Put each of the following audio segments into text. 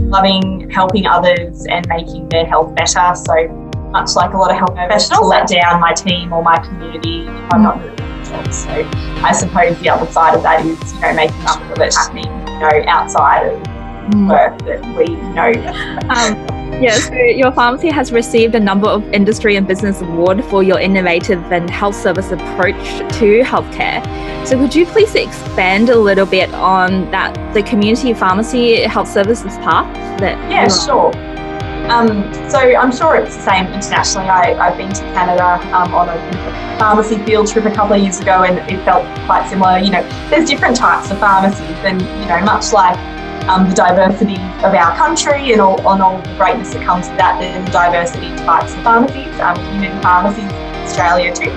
loving helping others and making their health better. So much like a lot of health professionals, to let down my team or my community if I'm not doing a good job. So I suppose the other side of that is, making sure that it's happening, outside of work that we know. So your pharmacy has received a number of industry and business awards for your innovative and health service approach to healthcare. So could you please expand a little bit on that, the community pharmacy health services path? Sure. So I'm sure it's the same internationally. I've been to Canada on a pharmacy field trip a couple of years ago, and it felt quite similar. There's different types of pharmacies, and much like the diversity of our country and all the greatness that comes with that, there's diversity in types of pharmacies, community pharmacies in Australia too.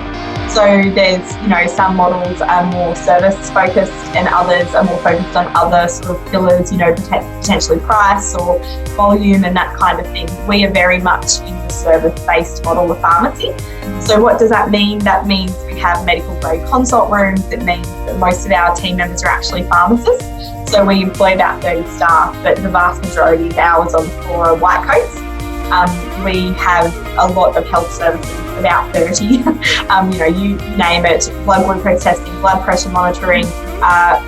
So there's, some models are more service focused and others are more focused on other sort of pillars, potentially price or volume and that kind of thing. We are very much in the service-based model of pharmacy. So what does that mean? That means we have medical grade consult rooms. It means that most of our team members are actually pharmacists. So we employ about 30 staff, but the vast majority of hours on the floor are white coats. We have a lot of health services, about 30, you name it, blood glucose testing, blood pressure monitoring,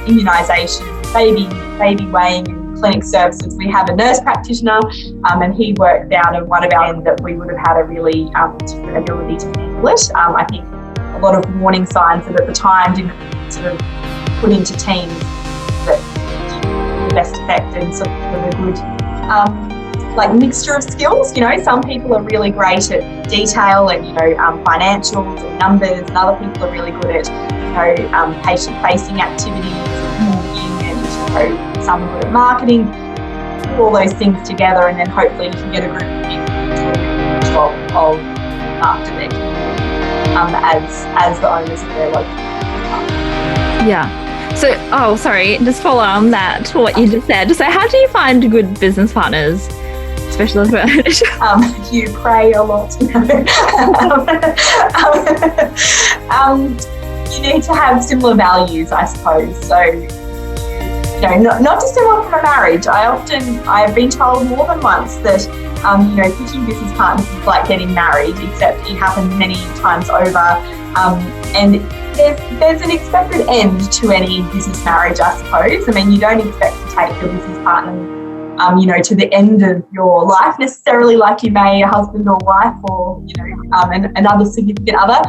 immunisation, baby weighing and clinic services. We have a nurse practitioner and he worked out of one of our end that we would have had a really different ability to handle it. I think a lot of warning signs that at the time didn't sort of put into teams that the best effect and sort of a good mixture of skills. Some people are really great at detail and financials and numbers, and other people are really good at patient-facing activities and walking, and some are good at marketing. Put all those things together, and then hopefully you can get a group of people to do a good job of after their community as the owners of their local. Yeah. So, just follow on that, what you just said. So how do you find good business partners? Especially you pray a lot. You need to have similar values, I suppose. So, not dissimilar from a marriage. I've been told more than once that, picking business partners is like getting married, except it happens many times over. And there's an expected end to any business marriage, I suppose. I mean, you don't expect to take your business partner to the end of your life necessarily, like you may a husband or wife or, another significant other.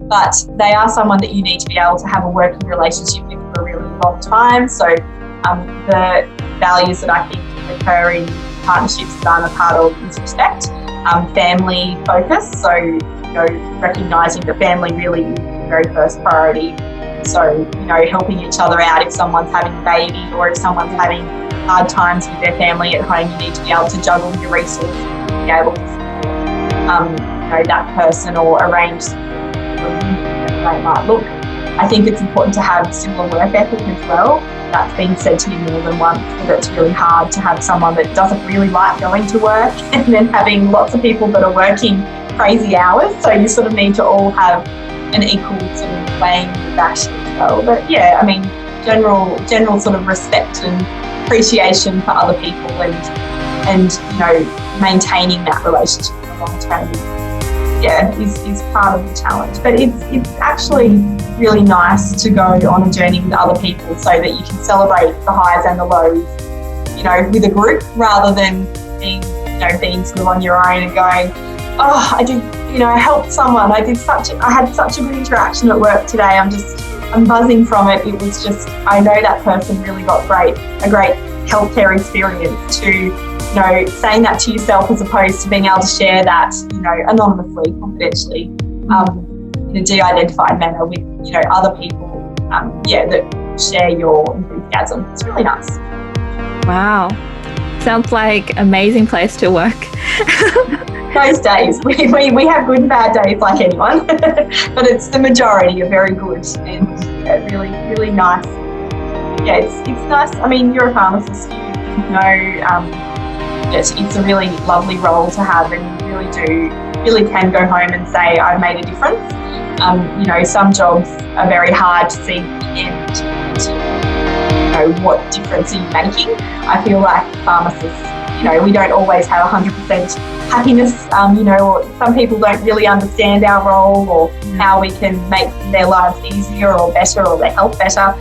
But they are someone that you need to be able to have a working relationship with for a really long time. So the values that I think occur in partnerships that I'm a part of is respect, family focus. So, recognising that family really is the very first priority. So, helping each other out if someone's having a baby or if someone's having hard times with their family at home, you need to be able to juggle your resources and be able to support, that person or arrange that they might look. I think it's important to have similar work ethic as well. That's been said to me more than once, that it's really hard to have someone that doesn't really like going to work and then having lots of people that are working crazy hours. So you sort of need to all have an equal sort of weighing with that as well. But yeah, I mean, general sort of respect and appreciation for other people and maintaining that relationship for the long term is part of the challenge. But it's actually really nice to go on a journey with other people so that you can celebrate the highs and the lows, with a group rather than being sort of on your own and going, I helped someone. I had such a good interaction at work today. I'm buzzing from it. It was just, I know that person really got a great healthcare experience to, saying that to yourself as opposed to being able to share that, anonymously, confidentially, in a de-identified manner with, other people, that share your enthusiasm. It's really nice. Wow. Sounds like amazing place to work. Most days. We have good and bad days like anyone, but it's the majority are very good and really, really nice. Yeah, it's nice. I mean, you're a pharmacist, it's a really lovely role to have, and you really can go home and say, I've made a difference. Some jobs are very hard to see the end. what difference are you making? I feel like pharmacists, we don't always have 100% happiness, or some people don't really understand our role or how we can make their lives easier or better or their health better.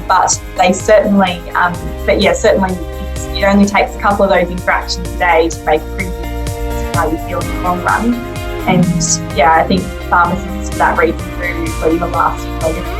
But they certainly, certainly it only takes a couple of those interactions a day to make a pretty big difference to how you feel in the long run. And I think pharmacists, for that reason, do leave a lasting legacy.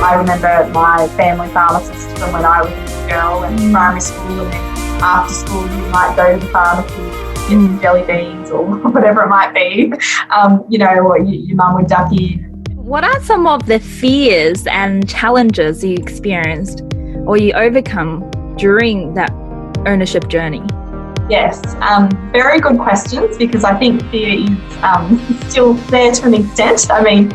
I remember my family pharmacist from when I was a little girl and primary school, and then after school you might go to the pharmacy, get some jelly beans or whatever it might be, or your mum would duck in. What are some of the fears and challenges you experienced or you overcome during that ownership journey? Yes, very good questions, because I think fear is still there to an extent. I mean,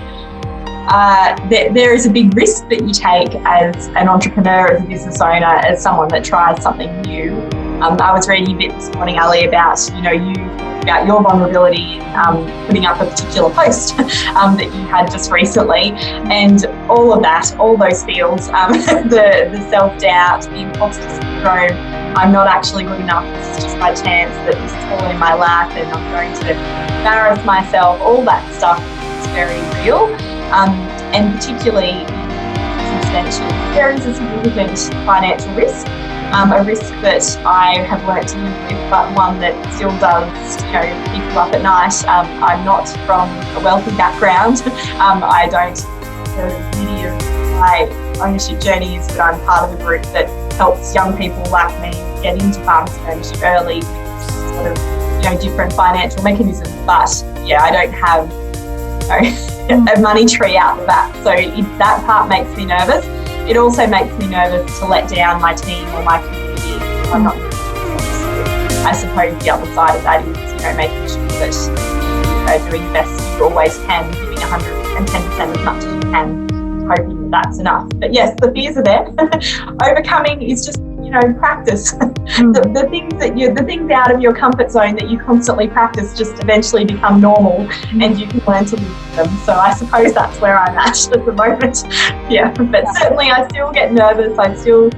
there is a big risk that you take as an entrepreneur, as a business owner, as someone that tries something new. I was reading a bit this morning, Ali, about about your vulnerability in putting up a particular post that you had just recently, and all of that, all those feels, the self-doubt, the imposter syndrome, I'm not actually good enough, this is just by chance that this is falling in my lap and I'm going to embarrass myself, all that stuff is very real. And particularly in business ventures, there is a significant financial risk, a risk that I have learnt to live with, but one that still does, keep you up at night. I'm not from a wealthy background. I don't know the beauty of my ownership journey is that I'm part of a group that helps young people like me get into pharmacy ownership early with sort of, different financial mechanisms. But I don't have, a money tree out the back. So that part makes me nervous. It also makes me nervous to let down my team or my community if I'm not doing it. So I suppose the other side of that is, making sure that you're doing the best you always can, giving 110% as much as you can, hoping that that's enough. But yes, the fears are there. Overcoming is just, practice. The things out of your comfort zone that you constantly practice just eventually become normal, and you can learn to live with them. So I suppose that's where I'm at the moment. But certainly I still get nervous. I still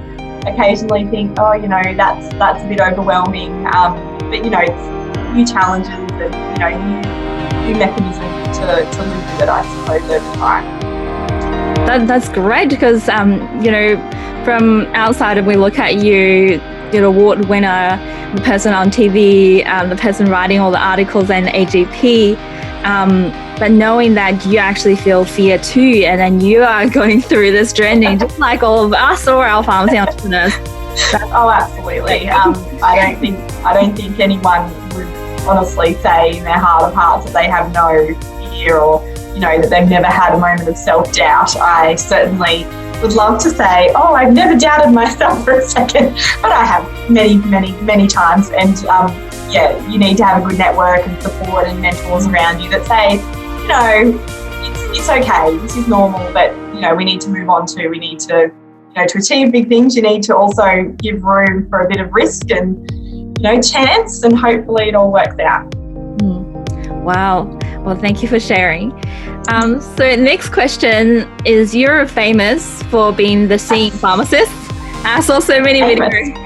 occasionally think, that's a bit overwhelming. But it's new challenges and new mechanisms to live with it, I suppose, over time. That's great, because from outside, we look at you, the award winner, the person on TV, the person writing all the articles and AGP, but knowing that you actually feel fear too, and then you are going through this journey just like all of us or our pharmacy entrepreneurs. Oh, absolutely. I don't think anyone would honestly say in their heart of hearts that they have no fear, or that they've never had a moment of self-doubt. I certainly would love to say, I've never doubted myself for a second, but I have many, many, many times. And you need to have a good network and support and mentors around you that say, it's okay, this is normal, but we need to move on to, we need to, to achieve big things, you need to also give room for a bit of risk and, chance, and hopefully it all works out. Wow. Well, thank you for sharing. So the next question is, you're famous for being the singing pharmacist. I saw so many videos.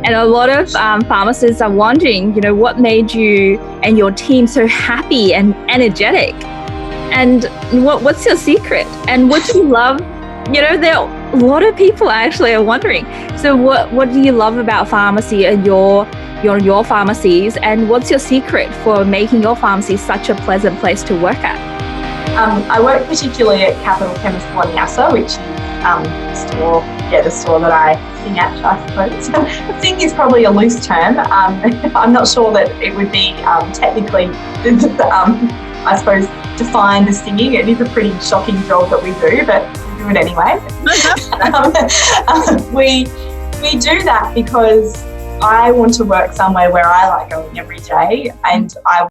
And a lot of pharmacists are wondering, what made you and your team so happy and energetic? And what's your secret? And what do you love? There are a lot of people actually are wondering. So what do you love about pharmacy and your pharmacies, and what's your secret for making your pharmacy such a pleasant place to work at? I work particularly at Chemist Wanniassa, which is the store that I sing at, I suppose. Sing is probably a loose term. I'm not sure that it would be technically, I suppose, defined as singing. It is a pretty shocking job that we do, but we do it anyway. We do that because I want to work somewhere where I like going every day, and I